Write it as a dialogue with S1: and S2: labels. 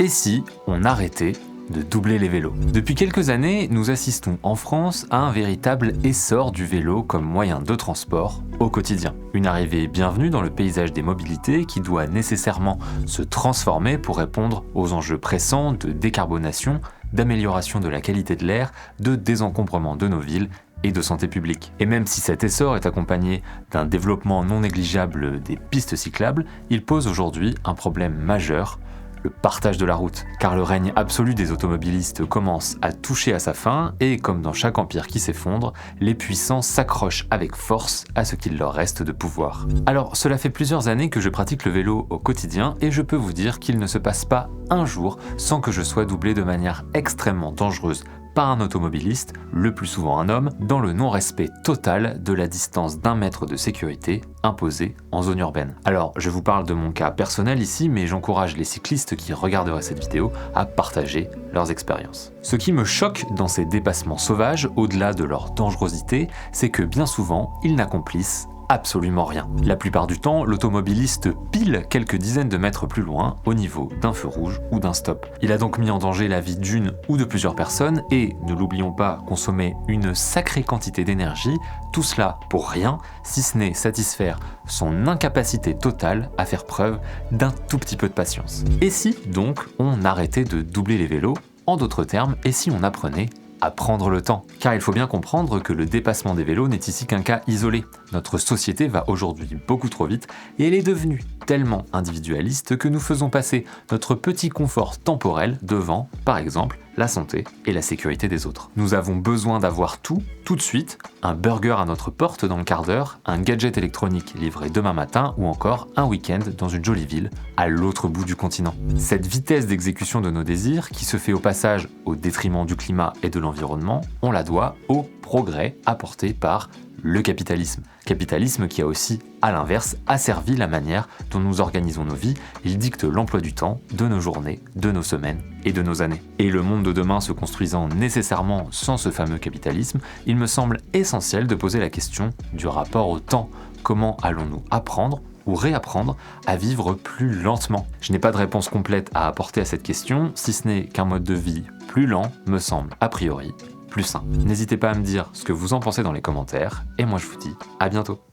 S1: Et si on arrêtait de doubler les vélos? Depuis quelques années, nous assistons en France à un véritable essor du vélo comme moyen de transport au quotidien. Une arrivée bienvenue dans le paysage des mobilités qui doit nécessairement se transformer pour répondre aux enjeux pressants de décarbonation, d'amélioration de la qualité de l'air, de désencombrement de nos villes et de santé publique. Et même si cet essor est accompagné d'un développement non négligeable des pistes cyclables, il pose aujourd'hui un problème majeur: le partage de la route, car le règne absolu des automobilistes commence à toucher à sa fin et, comme dans chaque empire qui s'effondre, les puissants s'accrochent avec force à ce qu'il leur reste de pouvoir. Alors, cela fait plusieurs années que je pratique le vélo au quotidien et je peux vous dire qu'il ne se passe pas un jour sans que je sois doublé de manière extrêmement dangereuse par un automobiliste, le plus souvent un homme, dans le non-respect total de la distance d'1 mètre de sécurité imposée en zone urbaine. Alors, je vous parle de mon cas personnel ici, mais j'encourage les cyclistes qui regarderaient cette vidéo à partager leurs expériences. Ce qui me choque dans ces dépassements sauvages, au-delà de leur dangerosité, c'est que bien souvent, ils n'accomplissent absolument rien. La plupart du temps, l'automobiliste pile quelques dizaines de mètres plus loin, au niveau d'un feu rouge ou d'un stop. Il a donc mis en danger la vie d'une ou de plusieurs personnes et, ne l'oublions pas, consommé une sacrée quantité d'énergie, tout cela pour rien, si ce n'est satisfaire son incapacité totale à faire preuve d'un tout petit peu de patience. Et si, donc, on arrêtait de doubler les vélos? En d'autres termes, et si on apprenait à prendre le temps? Car il faut bien comprendre que le dépassement des vélos n'est ici qu'un cas isolé. Notre société va aujourd'hui beaucoup trop vite et elle est devenue tellement individualiste que nous faisons passer notre petit confort temporel devant, par exemple, la santé et la sécurité des autres. Nous avons besoin d'avoir tout de suite, un burger à notre porte dans le quart d'heure, un gadget électronique livré demain matin ou encore un week-end dans une jolie ville à l'autre bout du continent. Cette vitesse d'exécution de nos désirs, qui se fait au passage au détriment du climat et de l'environnement, on la doit au progrès apporté par le capitalisme. Capitalisme qui a aussi, à l'inverse, asservi la manière dont nous organisons nos vies. Il dicte l'emploi du temps, de nos journées, de nos semaines et de nos années. Et le monde de demain se construisant nécessairement sans ce fameux capitalisme, il me semble essentiel de poser la question du rapport au temps. Comment allons-nous apprendre ou réapprendre à vivre plus lentement? Je n'ai pas de réponse complète à apporter à cette question, si ce n'est qu'un mode de vie plus lent me semble a priori plus sain. N'hésitez pas à me dire ce que vous en pensez dans les commentaires, et moi je vous dis à bientôt.